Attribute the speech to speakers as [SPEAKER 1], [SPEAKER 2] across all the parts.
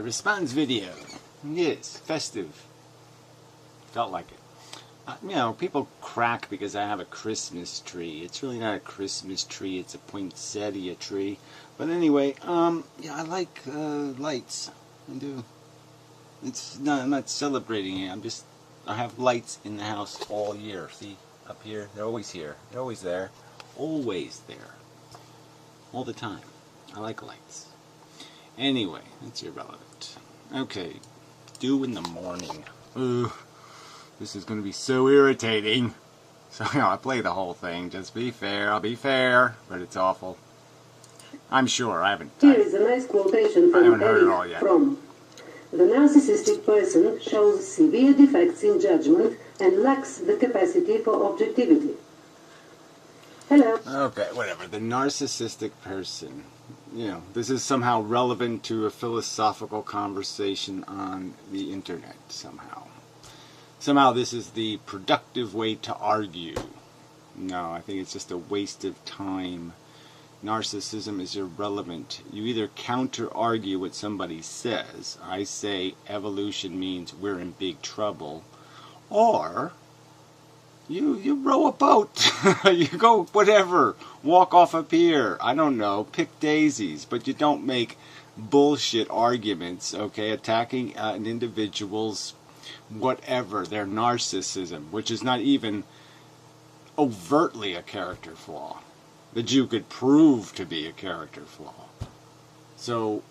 [SPEAKER 1] Response video. Yes, festive. Felt like it. You know, people crack because I have a Christmas tree. It's really not a Christmas tree, it's a poinsettia tree. But anyway, yeah, I like lights. I do. It's not, I'm not celebrating it. I have lights in the house all year. See, up here, they're always here. They're always there. Always there. All the time. I like lights. Anyway, that's irrelevant. Okay, dew in the morning. Ugh, this is going to be so irritating. So, you know, I play the whole thing. Just be fair. I'll be fair, but it's awful. I'm sure. I haven't.
[SPEAKER 2] Here is a nice quotation from
[SPEAKER 1] heard it all yet.
[SPEAKER 2] From the narcissistic person shows severe defects in judgment and lacks the capacity for objectivity. Hello. Okay,
[SPEAKER 1] whatever. The narcissistic person. You know, this is somehow relevant to a philosophical conversation on the internet, somehow. Somehow this is the productive way to argue. No, I think it's just a waste of time. Narcissism is irrelevant. You either counter-argue what somebody says, I say evolution means we're in big trouble, or you row a boat. You go whatever, walk off a pier, I don't know, pick daisies, but you don't make bullshit arguments, okay, attacking an individual's whatever, their narcissism, which is not even overtly a character flaw that you could prove to be a character flaw. So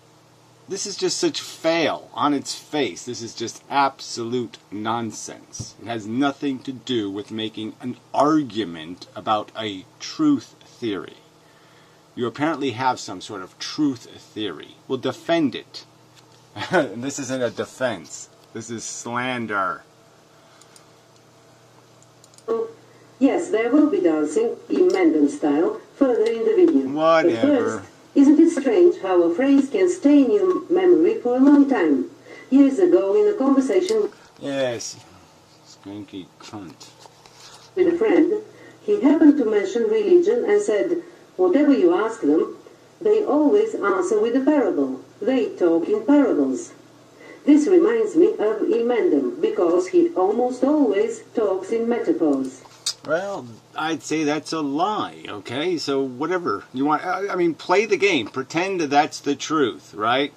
[SPEAKER 1] this is just such fail on its face. This is just absolute nonsense. It has nothing to do with making an argument about a truth theory. You apparently have some sort of truth theory. Well, defend it. And this isn't a defense. This is slander.
[SPEAKER 2] Yes, there will be dancing, Inmendham style, further in the video.
[SPEAKER 1] Whatever.
[SPEAKER 2] But first, isn't it strange how a phrase can stay in your memory for a long time? Years ago, in a conversation
[SPEAKER 1] yes, skanky cunt.
[SPEAKER 2] With a friend, he happened to mention religion and said, whatever you ask them, they always answer with a parable. They talk in parables. This reminds me of Inmendham, because he almost always talks in metaphors.
[SPEAKER 1] Well, I'd say that's a lie, okay? So whatever you want, I mean, play the game. Pretend that that's the truth, right?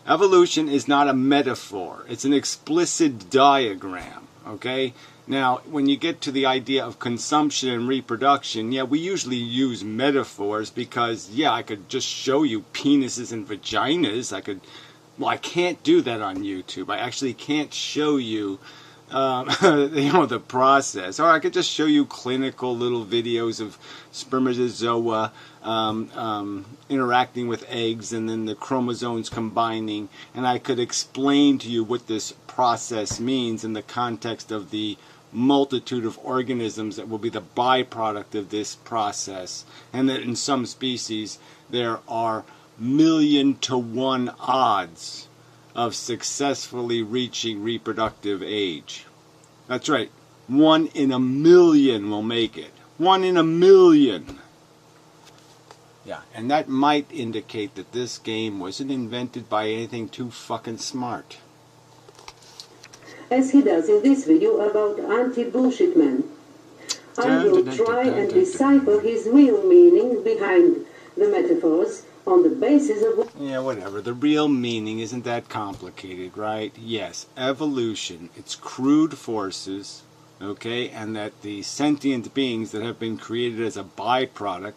[SPEAKER 1] Evolution is not a metaphor. It's an explicit diagram, okay? Now, when you get to the idea of consumption and reproduction, yeah, we usually use metaphors because, yeah, I could just show you penises and vaginas. Well, I can't do that on YouTube. I actually can't show you you know, the process. Or I could just show you clinical little videos of spermatozoa interacting with eggs and then the chromosomes combining, and I could explain to you what this process means in the context of the multitude of organisms that will be the byproduct of this process, and that in some species there are 1,000,000 to 1 odds of successfully reaching reproductive age. That's right. 1 in 1,000,000 will make it. 1 in 1,000,000. Yeah, and that might indicate that this game wasn't invented by anything too fucking smart.
[SPEAKER 2] As he does in this video about anti-bullshit man. I will try and decipher his real meaning behind the metaphors on the basis of...
[SPEAKER 1] Yeah, whatever. The real meaning isn't that complicated, right? Yes, evolution, it's crude forces, okay, and that the sentient beings that have been created as a byproduct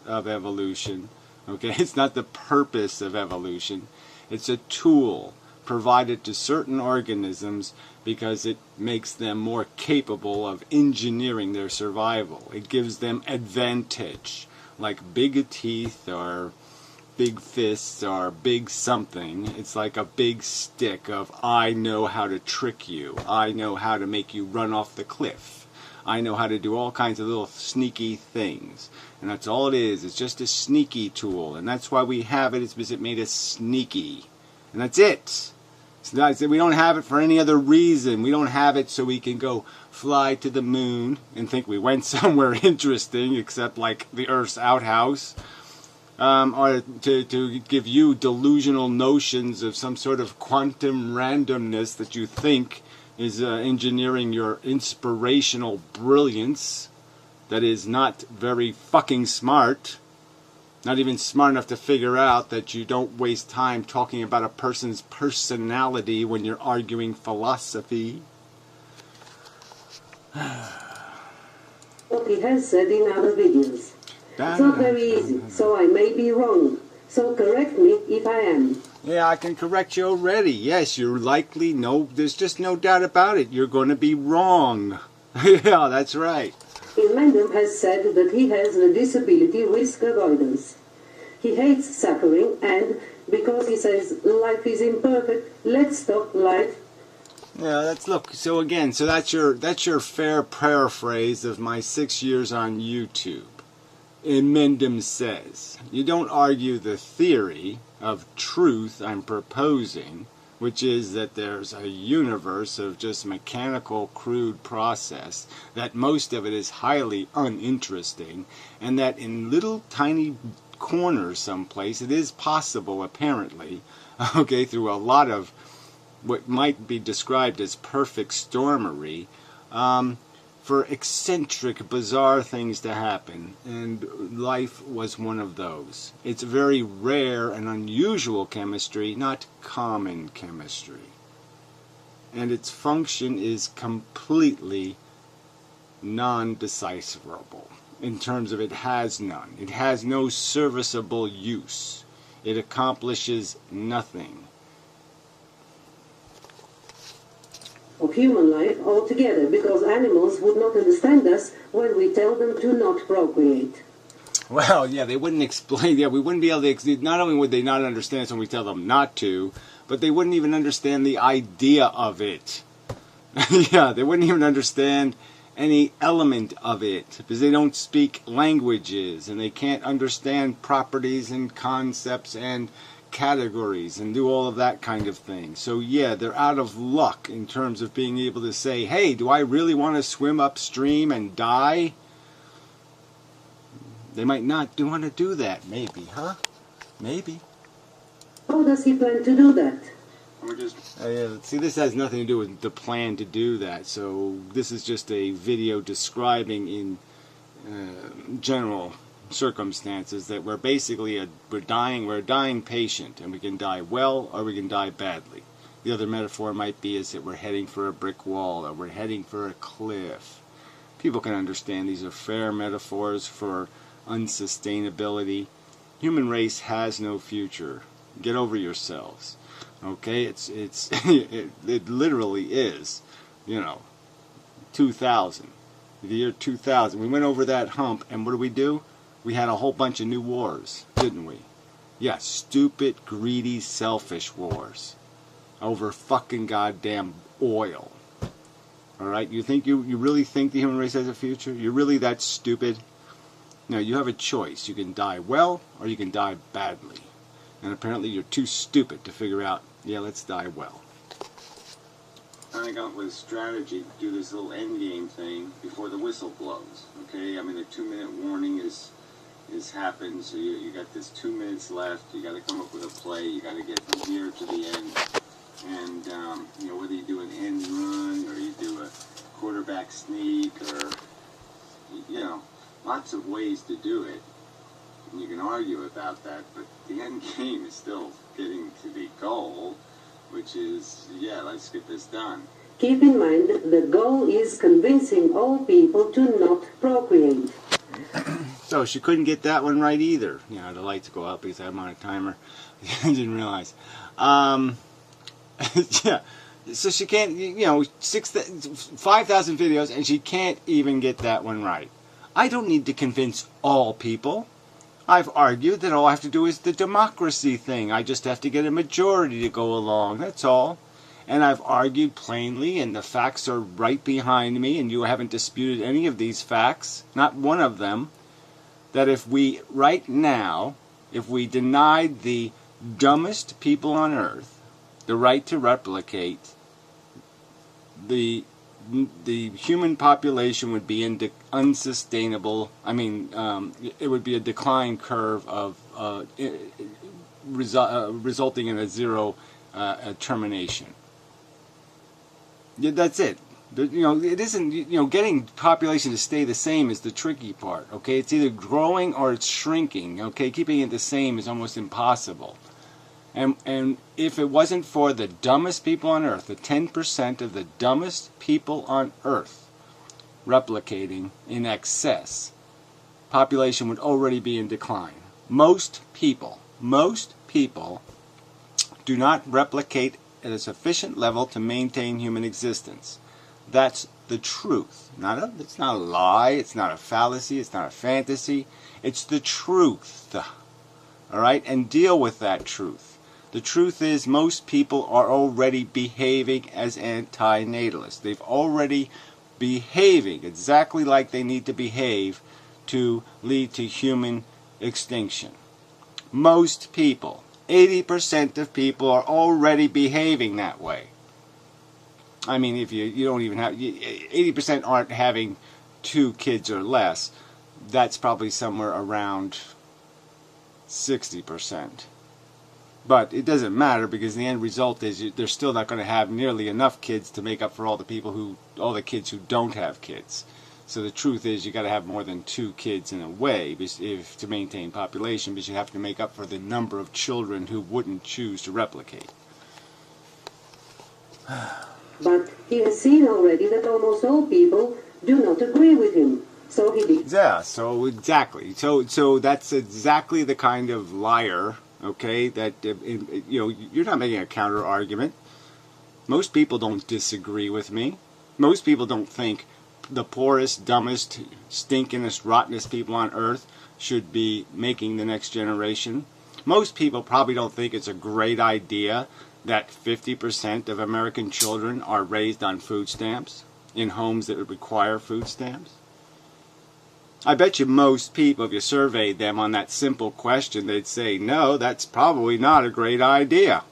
[SPEAKER 1] of evolution, okay, it's not the purpose of evolution, it's a tool provided to certain organisms because it makes them more capable of engineering their survival. It gives them advantage, like big teeth or big fists or big something. It's like a big stick of, I know how to trick you. I know how to make you run off the cliff. I know how to do all kinds of little sneaky things. And that's all it is. It's just a sneaky tool. And that's why we have it. It's because it made us sneaky. And that's it. It's not, we don't have it for any other reason. We don't have it so we can go fly to the moon and think we went somewhere interesting, except like the Earth's outhouse. or to give you delusional notions of some sort of quantum randomness that you think is engineering your inspirational brilliance that is not very fucking smart. Not even smart enough to figure out that you don't waste time talking about a person's personality when you're arguing philosophy.
[SPEAKER 2] What he has said in other videos. It's not very easy, so I may be wrong. So correct me if I am.
[SPEAKER 1] Yeah, I can correct you already. Yes, you're likely, there's just no doubt about it. You're going to be wrong. Yeah, that's right.
[SPEAKER 2] Inmendham has said that he has the disability risk avoidance. He hates suffering and, because he says life is imperfect, let's stop life.
[SPEAKER 1] Yeah, that's your fair paraphrase of my 6 years on YouTube. Inmendham says, you don't argue the theory of truth I'm proposing, which is that there's a universe of just mechanical, crude process, that most of it is highly uninteresting, and that in little tiny corners someplace it is possible, apparently, okay, through a lot of what might be described as perfect stormery, for eccentric, bizarre things to happen, and life was one of those. It's very rare and unusual chemistry, not common chemistry. And its function is completely non-decipherable, in terms of it has none. It has no serviceable use. It accomplishes nothing.
[SPEAKER 2] Of human life altogether, because animals would not understand us when we tell them to not procreate.
[SPEAKER 1] Well, yeah, they wouldn't explain. Yeah, we wouldn't be able to. Not only would they not understand us when we tell them not to, but they wouldn't even understand the idea of it. Yeah, they wouldn't even understand any element of it because they don't speak languages and they can't understand properties and concepts and categories and do all of that kind of thing. So yeah, they're out of luck in terms of being able to say, hey, do I really want to swim upstream and die? They might not want to do that, maybe, huh? Maybe.
[SPEAKER 2] How does he plan to do that?
[SPEAKER 1] See, this has nothing to do with the plan to do that. So this is just a video describing in general circumstances that we're basically we're a dying patient, and we can die well or we can die badly. The other metaphor might be is that we're heading for a brick wall or we're heading for a cliff. People can understand these are fair metaphors for unsustainability. Human race has no future. Get over yourselves. Okay, it literally is, 2000, the year 2000. We went over that hump, and what do? We had a whole bunch of new wars, didn't we? Yeah, stupid, greedy, selfish wars over fucking goddamn oil. All right, you really think the human race has a future? You're really that stupid? No, you have a choice. You can die well or you can die badly. And apparently you're too stupid to figure out, yeah, let's die well. I got with a strategy to do this little end game thing before the whistle blows. Okay, I mean the 2-minute warning is happened, so you got this 2 minutes left. You got to come up with a play. You got to get from here to the end. And whether you do an end run or you do a quarterback sneak or lots of ways to do it. And you can argue about that, but the end game is still getting to the goal, which is, yeah, let's get this done.
[SPEAKER 2] Keep in mind, the goal is convincing all people to not procreate.
[SPEAKER 1] So she couldn't get that one right either. The lights go up because I'm on a timer. I didn't realize. Yeah. So she can't, 5,000 videos, and she can't even get that one right. I don't need to convince all people. I've argued that all I have to do is the democracy thing. I just have to get a majority to go along. That's all. And I've argued plainly, and the facts are right behind me, and you haven't disputed any of these facts, not one of them, that if we denied the dumbest people on earth the right to replicate, the human population would be in unsustainable. It would be a decline curve of resulting in a zero termination. Yeah, that's it. It isn't, getting population to stay the same is the tricky part, okay? It's either growing or it's shrinking, okay? Keeping it the same is almost impossible. And if it wasn't for the dumbest people on Earth, the 10% of the dumbest people on Earth replicating in excess, population would already be in decline. Most people do not replicate at a sufficient level to maintain human existence. That's the truth. It's not a lie, it's not a fallacy, it's not a fantasy. It's the truth. All right? And deal with that truth. The truth is most people are already behaving as anti-natalists. They've already behaving exactly like they need to behave to lead to human extinction. Most people, 80% of people are already behaving that way. I mean, if you don't even have, 80% aren't having 2 kids or less. That's probably somewhere around 60%. But it doesn't matter because the end result is they're still not going to have nearly enough kids to make up for all the kids who don't have kids. So the truth is you got to have more than 2 kids in a way to maintain population, because you have to make up for the number of children who wouldn't choose to replicate.
[SPEAKER 2] But he has seen already that almost all people do not agree with him. So he did.
[SPEAKER 1] Yeah, so exactly. So that's exactly the kind of liar, okay, that, you're not making a counter argument. Most people don't disagree with me. Most people don't think the poorest, dumbest, stinkingest, rottenest people on earth should be making the next generation. Most people probably don't think it's a great idea that 50% of American children are raised on food stamps in homes that would require food stamps. I bet you most people, if you surveyed them on that simple question, they'd say, no, that's probably not a great idea.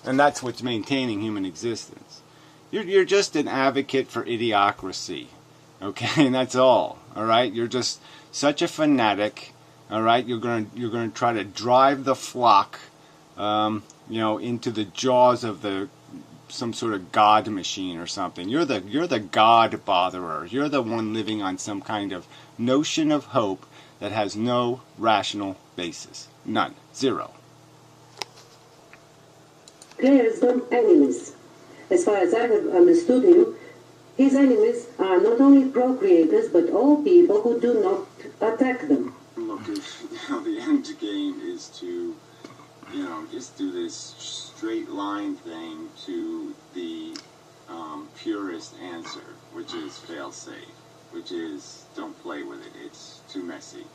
[SPEAKER 1] And that's what's maintaining human existence. You're just an advocate for idiocracy, okay? And that's all right? You're just such a fanatic, all right? You're going to try to drive the flock into the jaws of some sort of God machine or something. You're the God botherer. You're the one living on some kind of notion of hope that has no rational basis. None. Zero.
[SPEAKER 2] Declares them enemies. As far as I have understood him, his enemies are not only procreators, but all people who do not attack them.
[SPEAKER 1] Look, the end game is to just do this straight line thing to the purest answer, which is fail-safe, which is don't play with it. It's too messy,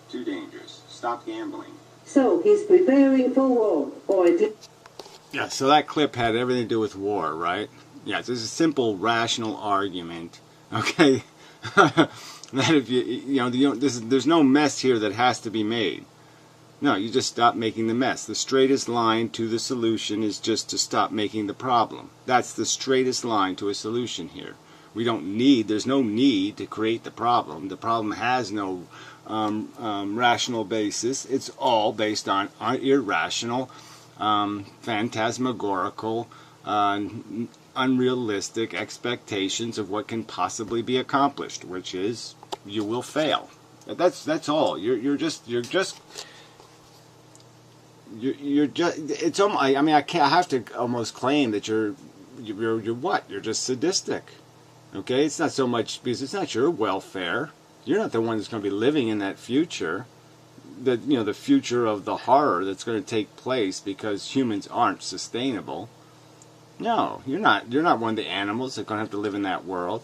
[SPEAKER 1] too dangerous. Stop gambling.
[SPEAKER 2] So he's preparing for war, or at least...
[SPEAKER 1] Yeah, so that clip had everything to do with war, right? Yeah, it's just a simple, rational argument, okay? That if there's no mess here that has to be made. No, you just stop making the mess. The straightest line to the solution is just to stop making the problem. That's the straightest line to a solution here. There's no need to create the problem. The problem has no rational basis. It's all based on irrational, phantasmagorical, unrealistic expectations of what can possibly be accomplished, which is you will fail. That's all. It's almost, I have to almost claim that you're what? You're just sadistic. Okay? It's not so much because it's not your welfare. You're not the one that's going to be living in that future. The future of the horror that's going to take place because humans aren't sustainable. No, you're not one of the animals that's going to have to live in that world.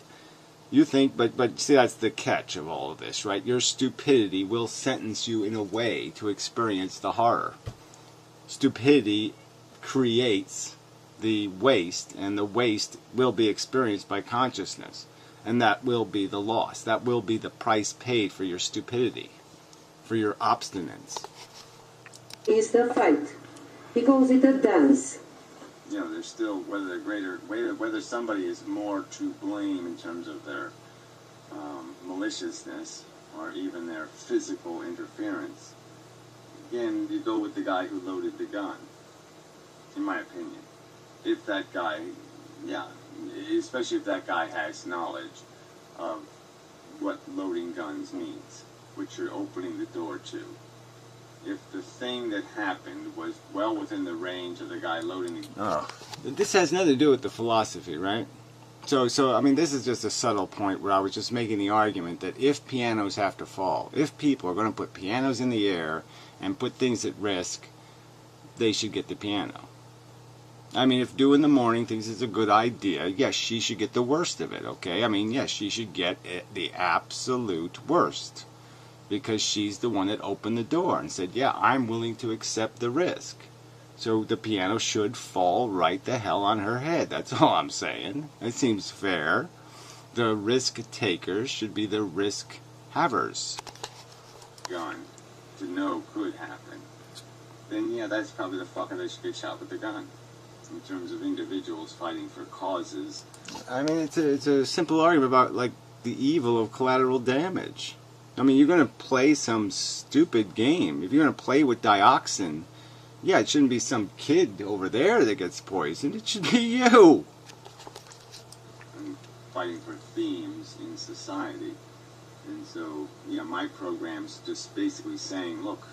[SPEAKER 1] You think, but see, that's the catch of all of this, right? Your stupidity will sentence you in a way to experience the horror. Stupidity creates the waste, and the waste will be experienced by consciousness, and that will be the loss. That will be the price paid for your stupidity, for your obstinance.
[SPEAKER 2] It's the fight. He calls it a dance.
[SPEAKER 1] There's still whether somebody is more to blame in terms of their maliciousness or even their physical interference. Again, you go with the guy who loaded the gun, in my opinion. If that guy, yeah, especially if that guy has knowledge of what loading guns means, which you're opening the door to. If the thing that happened was well within the range of the guy loading the gun. This has nothing to do with the philosophy, right? So I mean, this is just a subtle point where I was just making the argument that if pianos have to fall, if people are going to put pianos in the air and put things at risk, they should get the piano. I mean, if Dew in the Morning thinks it's a good idea, yes, she should get the worst of it, okay? I mean, yes, she should get the absolute worst, because she's the one that opened the door and said, yeah, I'm willing to accept the risk. So the piano should fall right the hell on her head. That's all I'm saying. It seems fair. The risk takers should be the risk havers. Gun to know could happen. Then yeah, that's probably the fucker that should get shot with the gun. In terms of individuals fighting for causes. I mean, it's a simple argument about like the evil of collateral damage. I mean, you're going to play some stupid game. If you're going to play with dioxin, yeah, it shouldn't be some kid over there that gets poisoned. It should be you. I'm fighting for themes in society. And so, yeah, my program's just basically saying, look,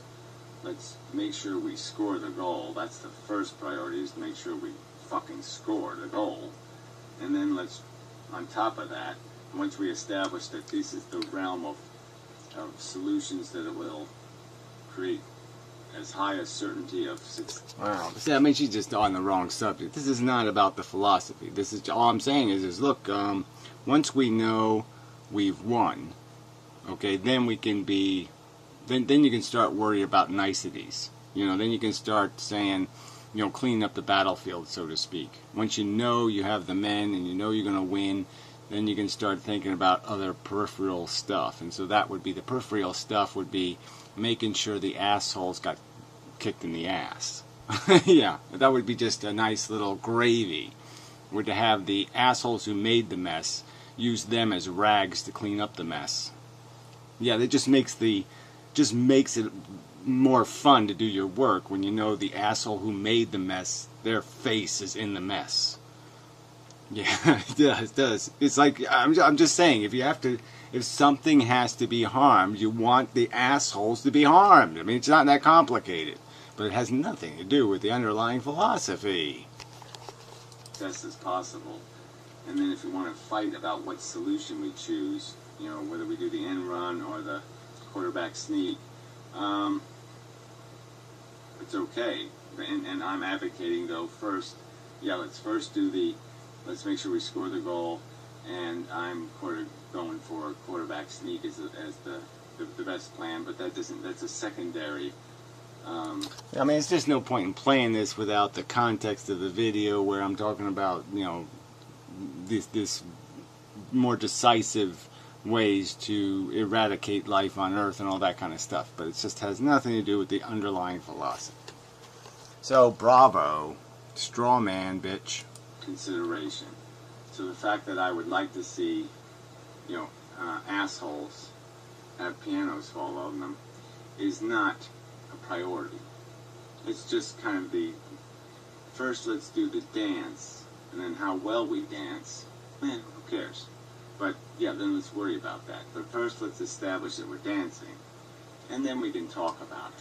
[SPEAKER 1] let's make sure we score the goal. That's the first priority, is to make sure we fucking score the goal. And then let's, on top of that, once we establish that this is the realm of solutions that it will create as high a certainty of success. Wow. See, I mean, she's just on the wrong subject. This is not about the philosophy. This is, all I'm saying is look, once we know we've won, okay, then we can be, then you can start worrying about niceties. You know, then you can start saying, you know, clean up the battlefield, so to speak. Once you know you have the men and you know you're going to win, then you can start thinking about other peripheral stuff. And so that would be, the peripheral stuff would be making sure the assholes got kicked in the ass. Yeah, that would be just a nice little gravy. Were to have the assholes who made the mess, use them as rags to clean up the mess. Yeah, that just makes it more fun to do your work when you know the asshole who made the mess, their face is in the mess. Yeah, it does. It's like, I'm just saying, if something has to be harmed, you want the assholes to be harmed. I mean, it's not that complicated, but it has nothing to do with the underlying philosophy. Best as possible. And then if you want to fight about what solution we choose, you know, whether we do the end run or the quarterback sneak, it's okay. And I'm advocating, though, let's make sure we score the goal, and I'm going for a quarterback sneak as the best plan, but that's a secondary. I mean, it's just no point in playing this without the context of the video where I'm talking about, you know, this more decisive ways to eradicate life on Earth and all that kind of stuff, but it just has nothing to do with the underlying philosophy. So, bravo, straw man, bitch. Consideration. So the fact that I would like to see, you know, assholes have pianos fall on them is not a priority. It's just kind of first let's do the dance, and then how well we dance, man, who cares? But yeah, then let's worry about that. But first let's establish that we're dancing, and then we can talk about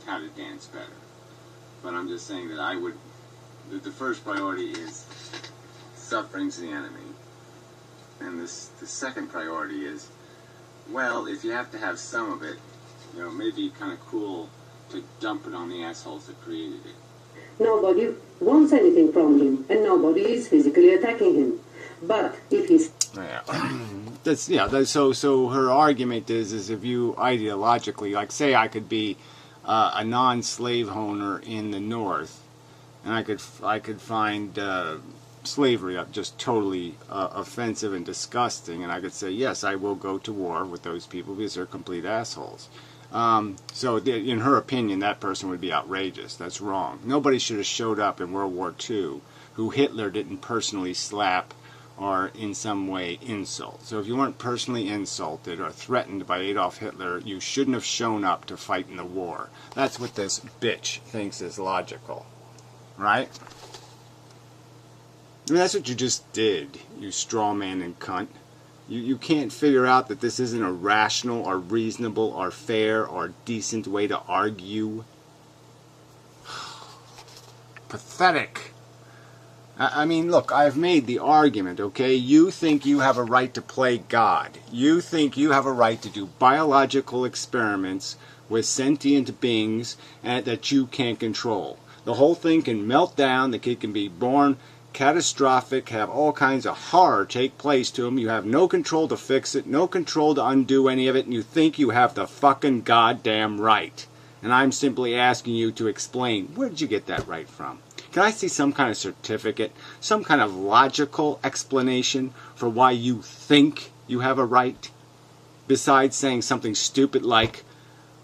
[SPEAKER 1] how to dance better. But I'm just saying that the first priority is suffering's the enemy. And the second priority is, well, if you have to have some of it, you know, maybe kind of cool to dump it on the assholes that created it.
[SPEAKER 2] Nobody wants anything from him, and nobody is physically attacking him. But if he's...
[SPEAKER 1] Yeah. So her argument is if you ideologically, like, say I could be a non-slave owner in the North, and I could find slavery just totally offensive and disgusting, and I could say, yes, I will go to war with those people because they're complete assholes. So in her opinion, that person would be outrageous. That's wrong. Nobody should have showed up in World War II who Hitler didn't personally slap are in some way insult. So if you weren't personally insulted or threatened by Adolf Hitler, you shouldn't have shown up to fight in the war. That's what this bitch thinks is logical. Right? I mean, that's what you just did, you straw man and cunt. You can't figure out that this isn't a rational or reasonable or fair or decent way to argue. Pathetic. I mean, look, I've made the argument, okay? You think you have a right to play God. You think you have a right to do biological experiments with sentient beings that you can't control. The whole thing can melt down. The kid can be born catastrophic, have all kinds of horror take place to him. You have no control to fix it, no control to undo any of it, and you think you have the fucking goddamn right. And I'm simply asking you to explain, where did you get that right from? Can I see some kind of certificate, some kind of logical explanation for why you think you have a right? Besides saying something stupid like,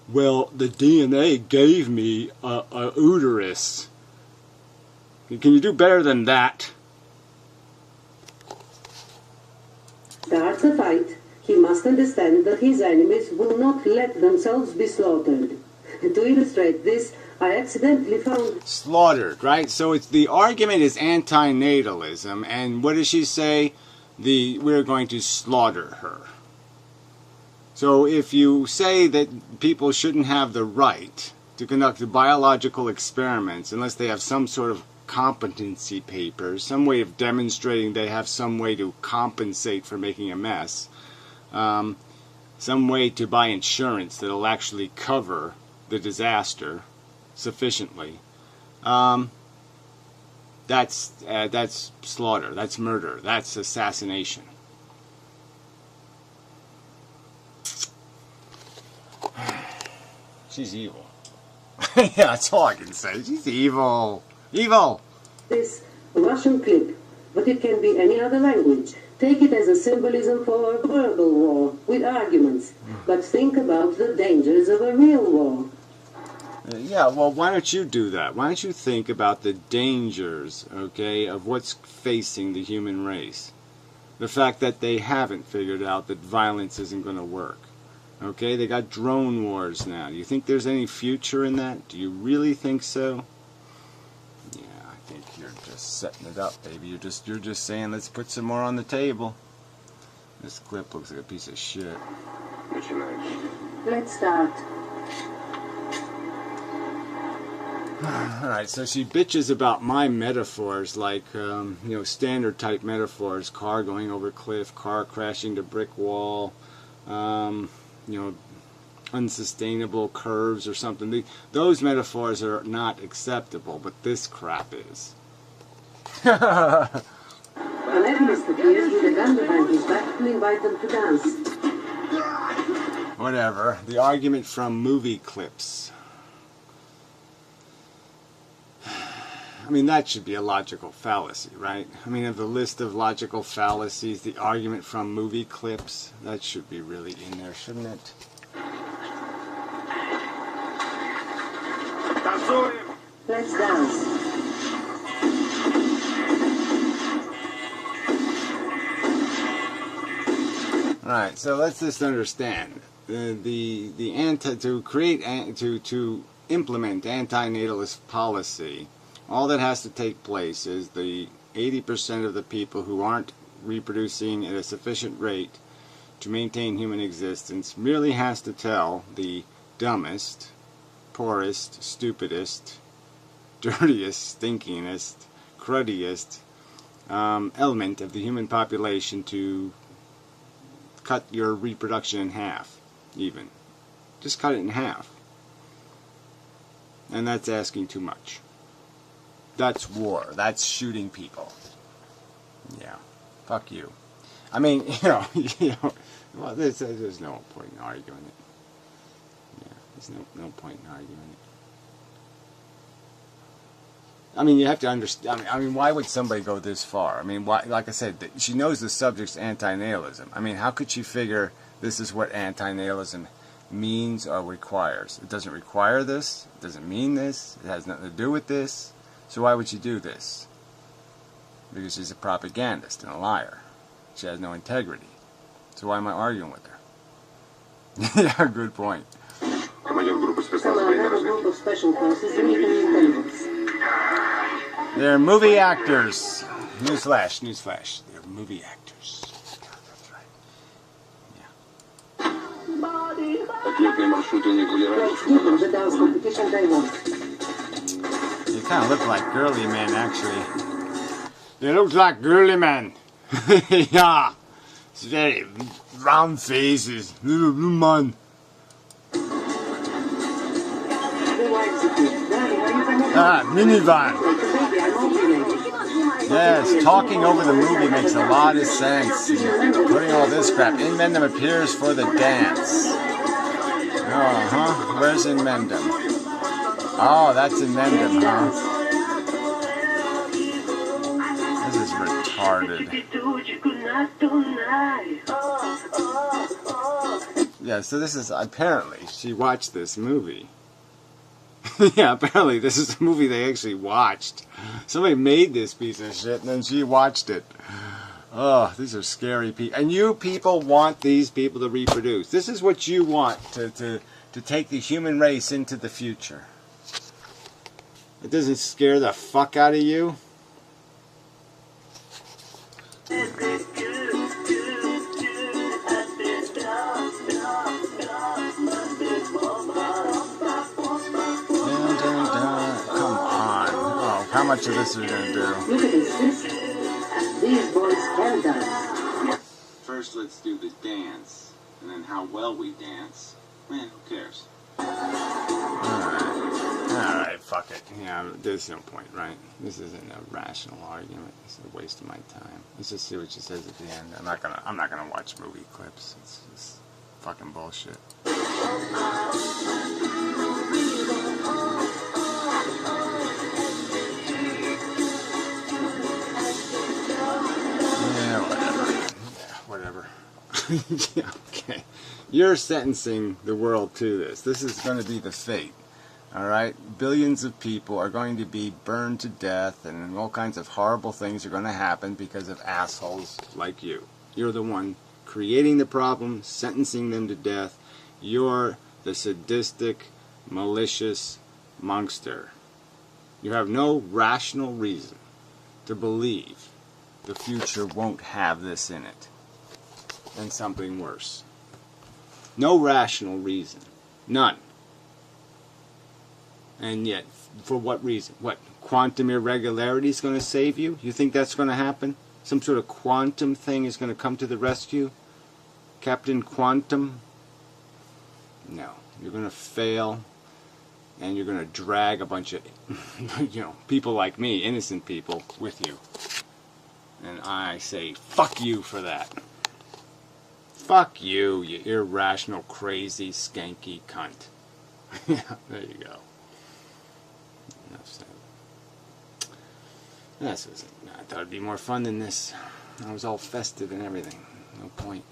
[SPEAKER 1] well, the DNA gave me a uterus. Can you do better than that?
[SPEAKER 2] Starts a fight. He must understand that his enemies will not let themselves be slaughtered. To illustrate this, I accidentally found...
[SPEAKER 1] Slaughtered, right? So it's the argument is anti-natalism, and what does she say? We're going to slaughter her. So if you say that people shouldn't have the right to conduct biological experiments unless they have some sort of competency papers, some way of demonstrating they have some way to compensate for making a mess, some way to buy insurance that will actually cover the disaster sufficiently, that's slaughter, that's murder, that's assassination. She's evil. Yeah, that's all I can say. She's evil. Evil!
[SPEAKER 2] This Russian clip, but it can be any other language. Take it as a symbolism for verbal war, with arguments. But think about the dangers of a real war.
[SPEAKER 1] Yeah, well, why don't you do that? Why don't you think about the dangers, okay, of what's facing the human race? The fact that they haven't figured out that violence isn't going to work. Okay, they got drone wars now. Do you think there's any future in that? Do you really think so? Yeah, I think you're just setting it up, baby. You're just saying, let's put some more on the table. This clip looks like a piece of shit.
[SPEAKER 2] Let's start.
[SPEAKER 1] Alright, so she bitches about my metaphors, like, standard type metaphors. Car going over cliff, car crashing to brick wall, unsustainable curves or something. Those metaphors are not acceptable, but this crap is.
[SPEAKER 2] An evanist appears with a gun behind his back to invite them to dance.
[SPEAKER 1] Whatever. The argument from movie clips. I mean, that should be a logical fallacy, right? I mean, of the list of logical fallacies, the argument from movie clips, that should be really in there, shouldn't it?
[SPEAKER 2] Let's dance.
[SPEAKER 1] Alright, so let's just understand. To implement anti-natalist policy, all that has to take place is the 80% of the people who aren't reproducing at a sufficient rate to maintain human existence merely has to tell the dumbest, poorest, stupidest, dirtiest, stinkingest, cruddiest element of the human population to cut your reproduction in half, even. Just cut it in half. And that's asking too much. That's war. That's shooting people. Yeah. Fuck you. I mean, well, there's no point in arguing it. Yeah, there's no point in arguing it. I mean, you have to understand. I mean, why would somebody go this far? I mean, why? Like I said, she knows the subject's anti-natalism. I mean, how could she figure this is what anti-natalism means or requires? It doesn't require this. It doesn't mean this. It has nothing to do with this. So why would you do this? Because she's a propagandist and a liar. She has no integrity. So why am I arguing with her? Yeah, good point. They're movie actors. Newsflash, newsflash. They're movie actors. Yeah, that's right. Yeah. You kind of look like girly men, actually. They look like girly men. Yeah. It's very round faces. Little man. Ah, minivan. Yes, talking over the movie makes a lot of sense. Putting all this crap. Inmendham appears for the dance. Uh-huh. Where's Inmendham? Oh, that's Inmendham, huh? This is retarded. Yeah, so this is, apparently, she watched this movie. Yeah, apparently this is a movie they actually watched. Somebody made this piece of shit and then she watched it. Oh, these are scary people. And you people want these people to reproduce. This is what you want to take the human race into the future. It doesn't scare the fuck out of you? How much of this are you going to do?
[SPEAKER 2] Look at this. These boys can dance.
[SPEAKER 1] First, let's do the dance. And then how well we dance. Man, who cares? Alright, fuck it. Yeah, there's no point, right? This isn't a rational argument. It's a waste of my time. Let's just see what she says at the end. I'm not gonna watch movie clips. It's just fucking bullshit. Whatever. Yeah, okay. You're sentencing the world to this. This is going to be the fate. Alright? Billions of people are going to be burned to death and all kinds of horrible things are going to happen because of assholes like you. You're the one creating the problem, sentencing them to death. You're the sadistic, malicious monster. You have no rational reason to believe the future won't have this in it. And something worse. No rational reason. None. And yet, for what reason? What, quantum irregularity is going to save you? You think that's going to happen? Some sort of quantum thing is going to come to the rescue? Captain Quantum? No. You're going to fail. And you're going to drag a bunch of, people like me, innocent people, with you. And I say, fuck you for that. Fuck you, you irrational, crazy, skanky cunt. Yeah, there you go. Enough said. I thought it'd be more fun than this. I was all festive and everything. No point.